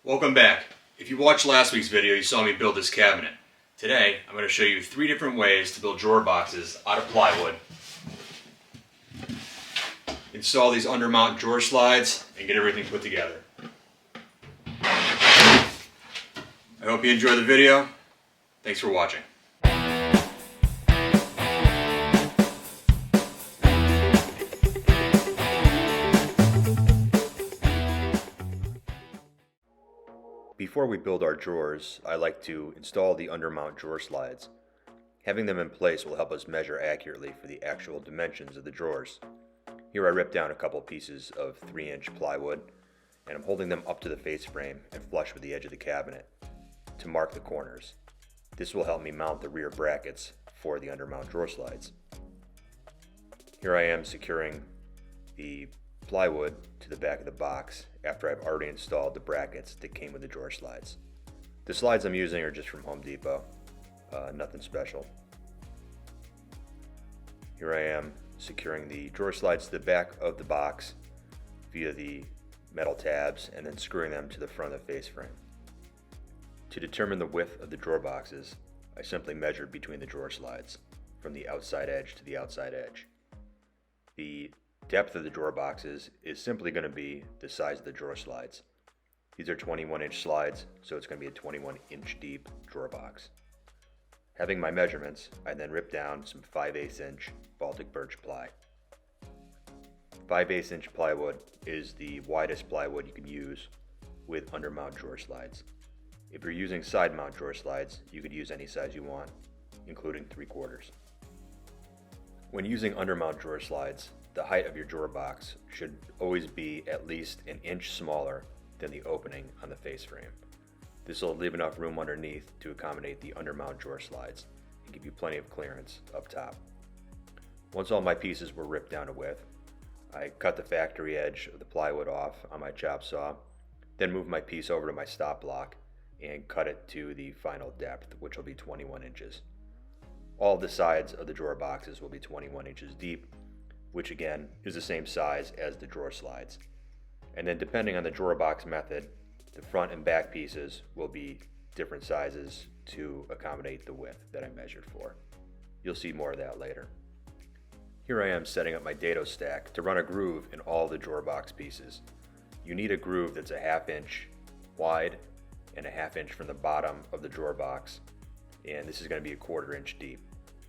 Welcome back. If you watched last week's video, you saw me build this cabinet. Today, I'm going to show you 3 different ways to build drawer boxes out of plywood. Install these Undermount drawer slides and get everything put together. I hope you enjoy the video. Thanks for watching. Before we build our drawers, I like to install the Undermount drawer slides. Having them in place will help us measure accurately for the actual dimensions of the drawers. Here I ripped down a couple pieces of 3-inch plywood, and I'm holding them up to the face frame and flush with the edge of the cabinet to mark the corners. This will help me mount the rear brackets for the Undermount drawer slides. Here I am securing the plywood to the back of the box after I've already installed the brackets that came with the drawer slides. The slides I'm using are just from Home Depot, nothing special. Here I am securing the drawer slides to the back of the box via the metal tabs and then screwing them to the front of the face frame. To determine the width of the drawer boxes, I simply measured between the drawer slides from the outside edge to the outside edge. The depth of the drawer boxes is simply going to be the size of the drawer slides. These are 21-inch slides, so it's going to be a 21-inch deep drawer box. Having my measurements, I then ripped down some 5/8-inch Baltic birch ply. 5/8-inch plywood is the widest plywood you can use with Undermount drawer slides. If you're using side mount drawer slides, you could use any size you want, including 3/4. When using Undermount drawer slides, the height of your drawer box should always be at least an inch smaller than the opening on the face frame. This will leave enough room underneath to accommodate the Undermount drawer slides and give you plenty of clearance up top. Once all my pieces were ripped down to width, I cut the factory edge of the plywood off on my chop saw, then moved my piece over to my stop block and cut it to the final depth, which will be 21 inches. All the sides of the drawer boxes will be 21 inches deep, which again is the same size as the drawer slides. And then depending on the drawer box method, the front and back pieces will be different sizes to accommodate the width that I measured for. You'll see more of that later. Here I am setting up my dado stack to run a groove in all the drawer box pieces. You need a groove that's a 1/2 inch wide and a 1/2 inch from the bottom of the drawer box, and this is going to be a 1/4 inch deep.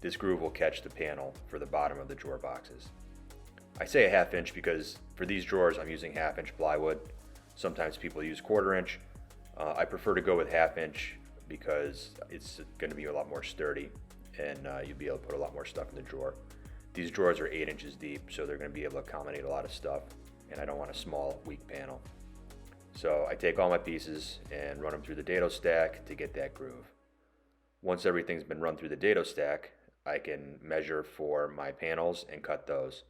This groove will catch the panel for the bottom of the drawer boxes. I say a 1/2 inch because for these drawers I'm using 1/2 inch plywood. Sometimes people use 1/4 inch. I prefer to go with 1/2 inch because it's going to be a lot more sturdy and you'll be able to put a lot more stuff in the drawer. These drawers are 8 inches deep, so they're going to be able to accommodate a lot of stuff, and I don't want a small, weak panel. So I take all my pieces and run them through the dado stack to get that groove. Once everything's been run through the dado stack, I can measure for my panels and cut those.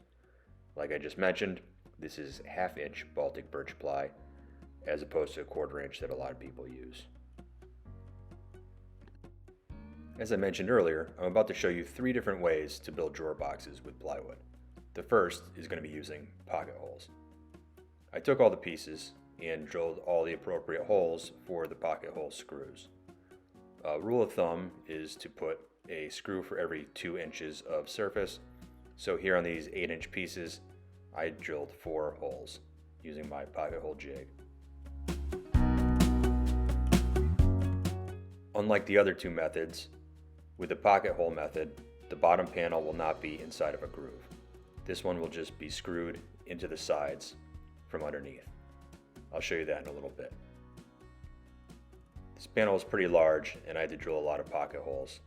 Like I just mentioned, this is 1/2 inch Baltic birch ply as opposed to a 1/4 inch that a lot of people use. As I mentioned earlier, I'm about to show you 3 different ways to build drawer boxes with plywood. The first is going to be using pocket holes. I took all the pieces and drilled all the appropriate holes for the pocket hole screws. Rule of thumb is to put a screw for every 2 inches of surface. So here on these 8-inch pieces, I drilled 4 holes using my pocket hole jig. Unlike the other 2 methods, with the pocket hole method, the bottom panel will not be inside of a groove. This one will just be screwed into the sides from underneath. I'll show you that in a little bit. This panel is pretty large and I had to drill a lot of pocket holes.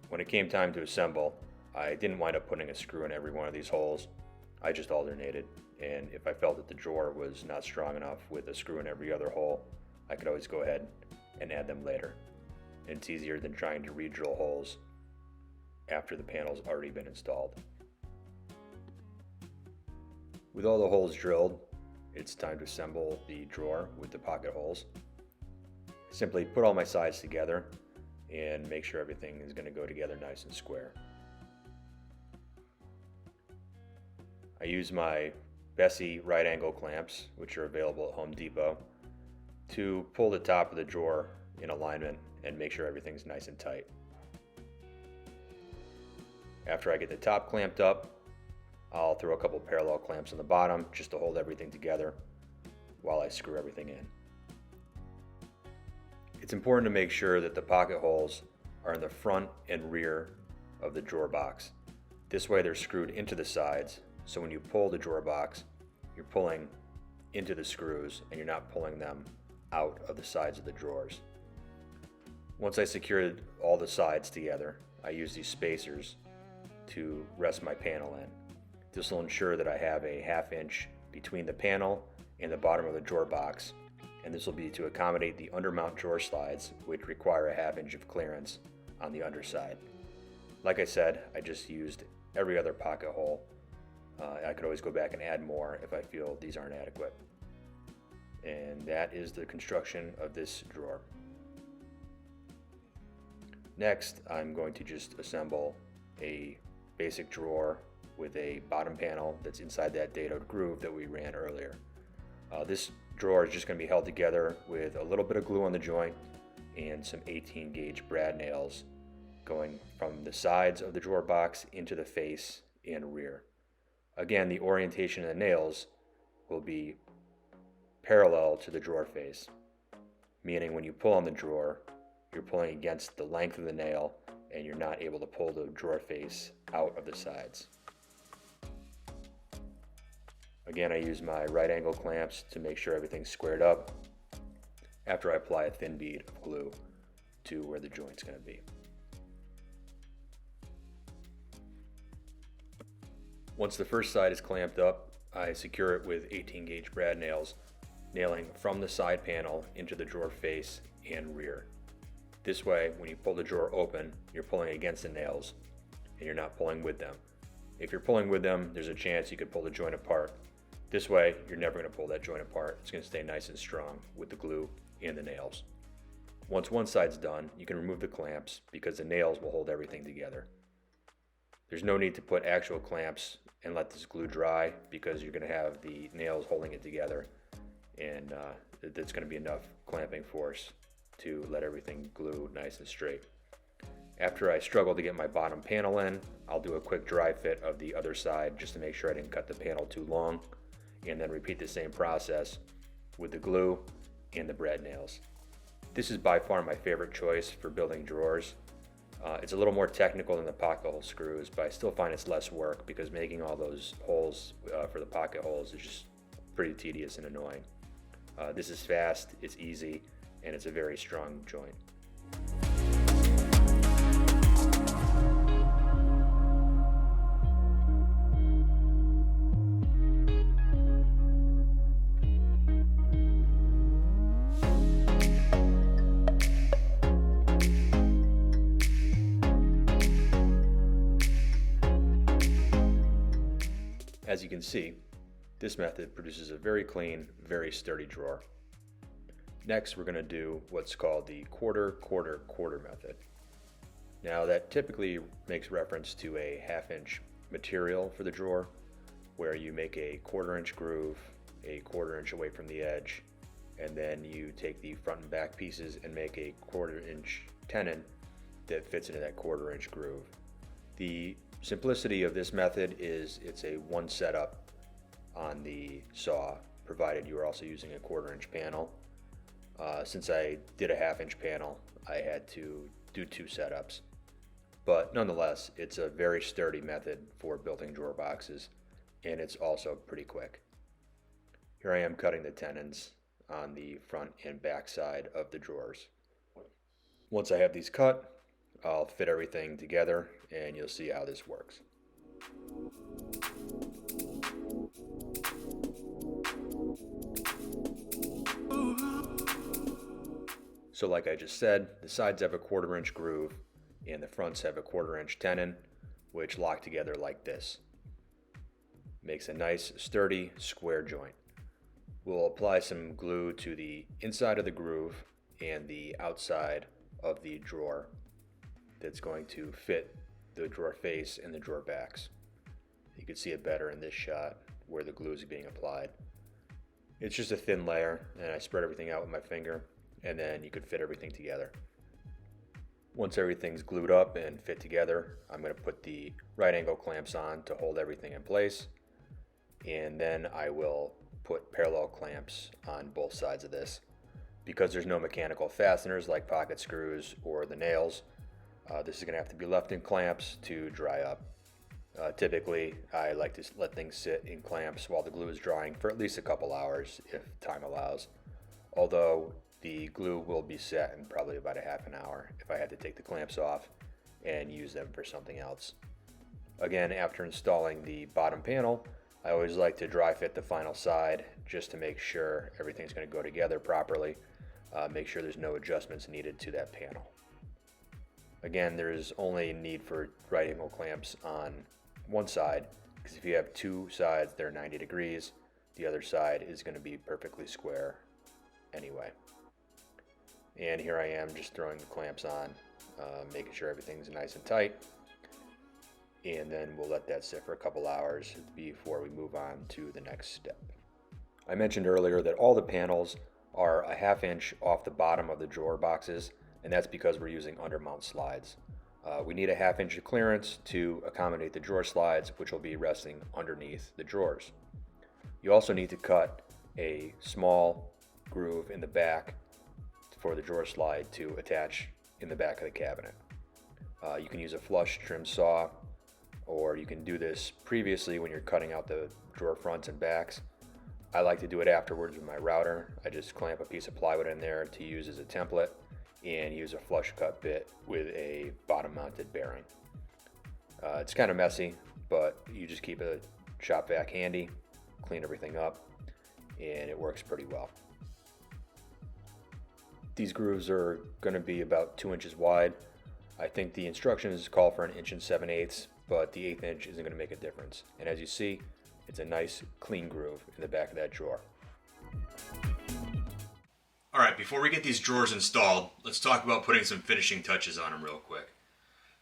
When it came time to assemble, I didn't wind up putting a screw in every one of these holes. I just alternated, and if I felt that the drawer was not strong enough with a screw in every other hole, I could always go ahead and add them later. And it's easier than trying to re-drill holes after the panel's already been installed. With all the holes drilled, it's time to assemble the drawer with the pocket holes. Simply put all my sides together and make sure everything is going to go together nice and square. I use my Bessie right angle clamps, which are available at Home Depot, to pull the top of the drawer in alignment and make sure everything's nice and tight. After I get the top clamped up, I'll throw a couple parallel clamps on the bottom just to hold everything together while I screw everything in. It's important to make sure that the pocket holes are in the front and rear of the drawer box. This way they're screwed into the sides, so when you pull the drawer box, you're pulling into the screws and you're not pulling them out of the sides of the drawers. Once I secured all the sides together, I use these spacers to rest my panel in. This will ensure that I have a 1/2 inch between the panel and the bottom of the drawer box, and this will be to accommodate the undermount drawer slides, which require a 1/2 inch of clearance on the underside. Like I said, I just used every other pocket hole. I could always go back and add more if I feel these aren't adequate. And that is the construction of this drawer. Next, I'm going to just assemble a basic drawer with a bottom panel that's inside that dadoed groove that we ran earlier. This drawer is just going to be held together with a little bit of glue on the joint and some 18 gauge brad nails going from the sides of the drawer box into the face and rear. Again, the orientation of the nails will be parallel to the drawer face, meaning when you pull on the drawer, you're pulling against the length of the nail and you're not able to pull the drawer face out of the sides. Again, I use my right angle clamps to make sure everything's squared up after I apply a thin bead of glue to where the joint's going to be. Once the first side is clamped up, I secure it with 18 gauge brad nails, nailing from the side panel into the drawer face and rear. This way, when you pull the drawer open, you're pulling against the nails and you're not pulling with them. If you're pulling with them, there's a chance you could pull the joint apart. This way, you're never going to pull that joint apart. It's going to stay nice and strong with the glue and the nails. Once one side's done, you can remove the clamps because the nails will hold everything together. There's no need to put actual clamps and let this glue dry because you're going to have the nails holding it together, and that's going to be enough clamping force to let everything glue nice and straight. After I struggle to get my bottom panel in, I'll do a quick dry fit of the other side just to make sure I didn't cut the panel too long, and then repeat the same process with the glue and the brad nails. This is by far my favorite choice for building drawers. It's a little more technical than the pocket hole screws, but I still find it's less work because making all those holes for the pocket holes is just pretty tedious and annoying. This is fast, it's easy, and it's a very strong joint. As you can see, this method produces a very clean, very sturdy drawer. Next, we're going to do what's called the quarter method. Now, that typically makes reference to a 1/2 inch material for the drawer, where you make a 1/4 inch groove, a 1/4 inch away from the edge, and then you take the front and back pieces and make a 1/4 inch tenon that fits into that 1/4 inch groove. The simplicity of this method is it's a one setup on the saw, provided you are also using a 1/4 inch panel. Since I did a 1/2 inch panel, I had to do 2 setups. But nonetheless, it's a very sturdy method for building drawer boxes, and it's also pretty quick. Here I am cutting the tenons on the front and back side of the drawers. Once I have these cut, I'll fit everything together and you'll see how this works. So like I just said, the sides have a 1/4 inch groove and the fronts have a 1/4 inch tenon, which lock together like this. Makes a nice sturdy square joint. We'll apply some glue to the inside of the groove and the outside of the drawer that's going to fit the drawer face and the drawer backs. You can see it better in this shot where the glue is being applied. It's just a thin layer, and I spread everything out with my finger, and then you could fit everything together. Once everything's glued up and fit together, I'm going to put the right angle clamps on to hold everything in place, and then I will put parallel clamps on both sides of this. Because there's no mechanical fasteners like pocket screws or the nails, this is going to have to be left in clamps to dry up. Typically, I like to let things sit in clamps while the glue is drying for at least a couple hours if time allows. Although the glue will be set in probably about a half an hour if I had to take the clamps off and use them for something else. Again, after installing the bottom panel, I always like to dry fit the final side just to make sure everything's going to go together properly. Make sure there's no adjustments needed to that panel. Again, there's only need for right angle clamps on one side, because if you have two sides that are 90 degrees, the other side is going to be perfectly square anyway. And here I am just throwing the clamps on, making sure everything's nice and tight, and then we'll let that sit for a couple hours before we move on to the next step. I mentioned earlier that all the panels are a ½ inch off the bottom of the drawer boxes, and that's because we're using undermount slides. We need a ½ inch of clearance to accommodate the drawer slides, which will be resting underneath the drawers. You also need to cut a small groove in the back for the drawer slide to attach in the back of the cabinet. You can use a flush trim saw, or you can do this previously when you're cutting out the drawer fronts and backs. I like to do it afterwards with my router. I just clamp a piece of plywood in there to use as a template and use a flush cut bit with a bottom mounted bearing. It's kind of messy, but you just keep a shop vac handy, clean everything up, and it works pretty well. These grooves are going to be about 2 inches wide. I think the instructions call for 1 7/8 inches, but the 1/8 inch isn't going to make a difference. And as you see, it's a nice clean groove in the back of that drawer. Alright, before we get these drawers installed, let's talk about putting some finishing touches on them real quick.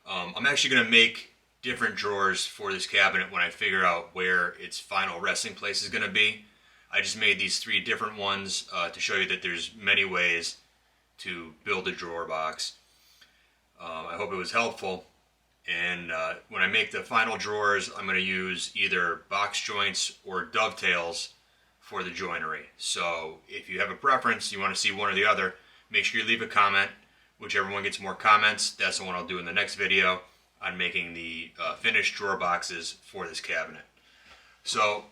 I'm actually going to make different drawers for this cabinet when I figure out where its final resting place is going to be. I just made these 3 different ones to show you that there's many ways to build a drawer box. I hope it was helpful. And when I make the final drawers, I'm going to use either box joints or dovetails for the joinery. So if you have a preference, you want to see one or the other, make sure you leave a comment. Whichever one gets more comments, that's the one I'll do in the next video on making the finished drawer boxes for this cabinet. So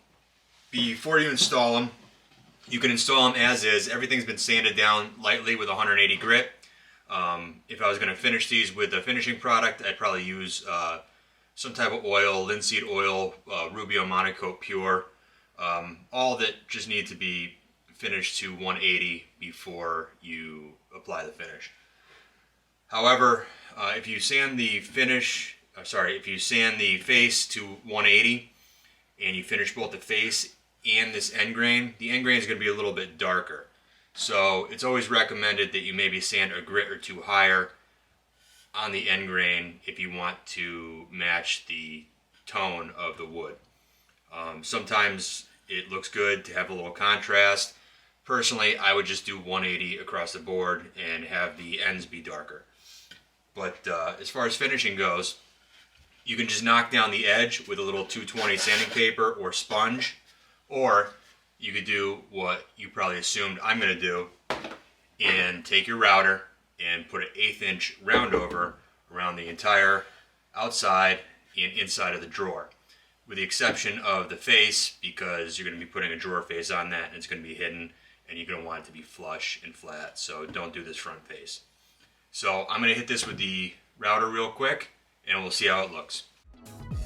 before you install them, you can install them as is. Everything's been sanded down lightly with 180 grit. If I was going to finish these with a finishing product, I'd probably use some type of oil, linseed oil, Rubio Monocoat Pure, all that just need to be finished to 180 before you apply the finish. However, if you sand the face to 180 and you finish both the face and this end grain, the end grain is going to be a little bit darker. So it's always recommended that you maybe sand a grit or 2 higher on the end grain if you want to match the tone of the wood. Sometimes it looks good to have a little contrast. Personally, I would just do 180 across the board and have the ends be darker. But as far as finishing goes, you can just knock down the edge with a little 220 sanding paper or sponge, or you could do what you probably assumed I'm going to do and take your router and put an 1/8 inch round over around the entire outside and inside of the drawer, with the exception of the face, because you're going to be putting a drawer face on that and it's going to be hidden and you're going to want it to be flush and flat, so don't do this front face. So I'm going to hit this with the router real quick and we'll see how it looks.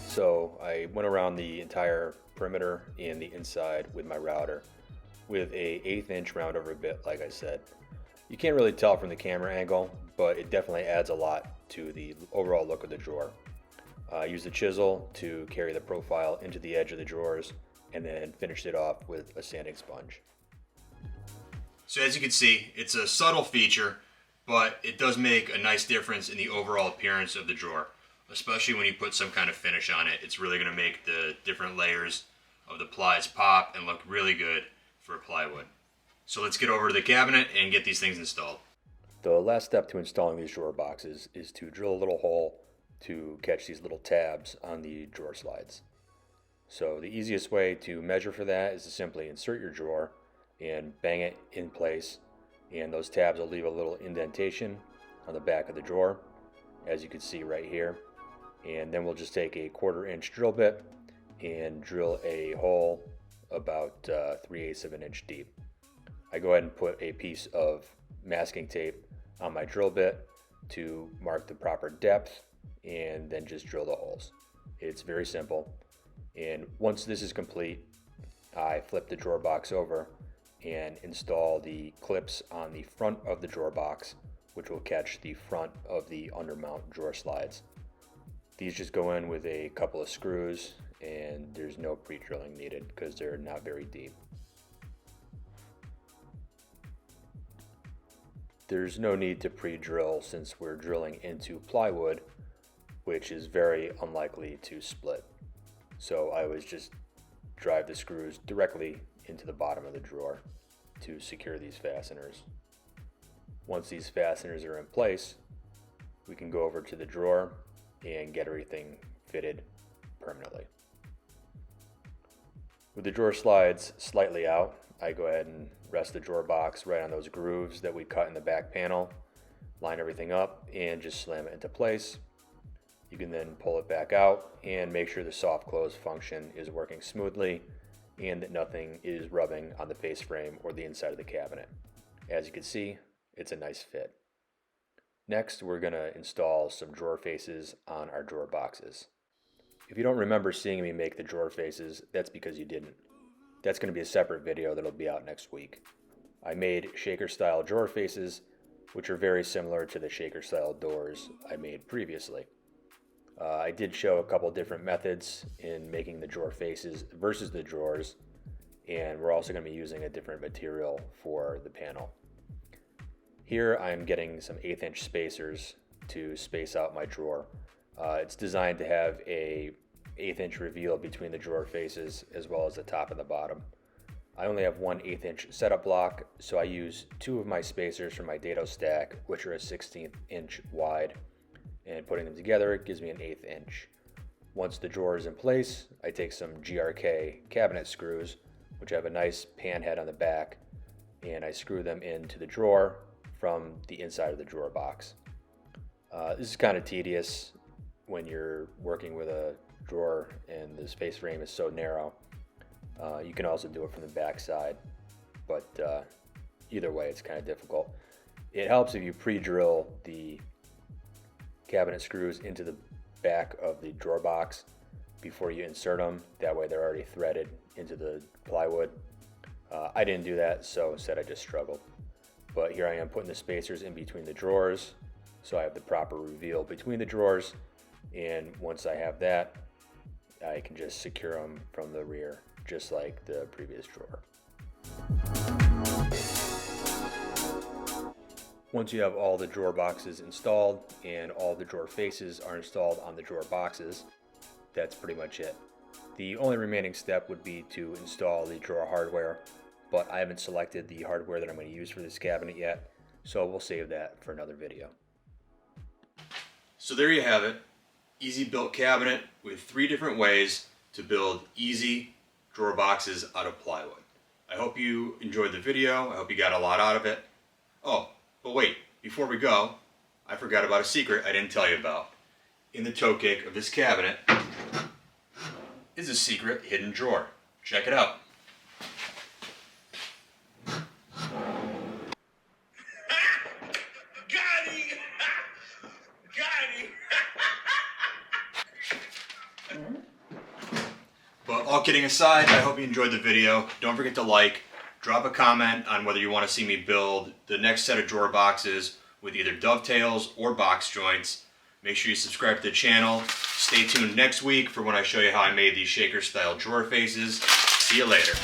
So I went around the entire perimeter and the inside with my router with a 1/8 inch round over bit, like I said. You can't really tell from the camera angle, but it definitely adds a lot to the overall look of the drawer. I used the chisel to carry the profile into the edge of the drawers and then finished it off with a sanding sponge. So as you can see, it's a subtle feature, but it does make a nice difference in the overall appearance of the drawer, especially when you put some kind of finish on it. It's really going to make the different layers of the plies pop and look really good for plywood. So let's get over to the cabinet and get these things installed. The last step to installing these drawer boxes is to drill a little hole to catch these little tabs on the drawer slides. So the easiest way to measure for that is to simply insert your drawer and bang it in place, and those tabs will leave a little indentation on the back of the drawer, as you can see right here. And then we'll just take a 1/4 inch drill bit and drill a hole about 3/8 of an inch deep. I go ahead and put a piece of masking tape on my drill bit to mark the proper depth, and then just drill the holes. It's very simple. And once this is complete, I flip the drawer box over and install the clips on the front of the drawer box, which will catch the front of the undermount drawer slides. These just go in with a couple of screws, and there's no pre-drilling needed because they're not very deep. There's no need to pre-drill since we're drilling into plywood, which is very unlikely to split. So I always just drive the screws directly into the bottom of the drawer to secure these fasteners. Once these fasteners are in place, we can go over to the drawer and get everything fitted permanently. With the drawer slides slightly out, I go ahead and rest the drawer box right on those grooves that we cut in the back panel, line everything up, and just slam it into place. You can then pull it back out and make sure the soft close function is working smoothly and that nothing is rubbing on the face frame or the inside of the cabinet. As you can see, it's a nice fit. Next, we're going to install some drawer faces on our drawer boxes. If you don't remember seeing me make the drawer faces, that's because you didn't. That's going to be a separate video that'll be out next week. I made shaker style drawer faces, which are very similar to the shaker style doors I made previously. I did show a couple different methods in making the drawer faces versus the drawers, and we're also going to be using a different material for the panel. Here I'm getting some 1/8 inch spacers to space out my drawer. It's designed to have a 1/8 inch reveal between the drawer faces as well as the top and the bottom. I only have one 1/8 inch setup block, so I use 2 of my spacers from my dado stack, which are a 1/16 inch wide, and putting them together it gives me an 1/8 inch. Once the drawer is in place, I take some GRK cabinet screws, which have a nice pan head on the back, and I screw them into the drawer from the inside of the drawer box. This is kind of tedious when you're working with a drawer and the space frame is so narrow. You can also do it from the back side, but either way it's kind of difficult. It helps if you pre-drill the cabinet screws into the back of the drawer box before you insert them. That way they're already threaded into the plywood. I didn't do that, so instead I just struggled. But here I am putting the spacers in between the drawers, so I have the proper reveal between the drawers, and once I have that, I can just secure them from the rear, just like the previous drawer. Once you have all the drawer boxes installed and all the drawer faces are installed on the drawer boxes, that's pretty much it. The only remaining step would be to install the drawer hardware, but I haven't selected the hardware that I'm going to use for this cabinet yet, so we'll save that for another video. So there you have it. Easy built cabinet with 3 different ways to build easy drawer boxes out of plywood. I hope you enjoyed the video. I hope you got a lot out of it. Oh, but wait, before we go, I forgot about a secret I didn't tell you about. In the toe kick of this cabinet is a secret hidden drawer. Check it out. But all kidding aside, I hope you enjoyed the video. Don't forget to like, drop a comment on whether you want to see me build the next set of drawer boxes with either dovetails or box joints. Make sure you subscribe to the channel. Stay tuned next week for when I show you how I made these shaker style drawer faces. See you later.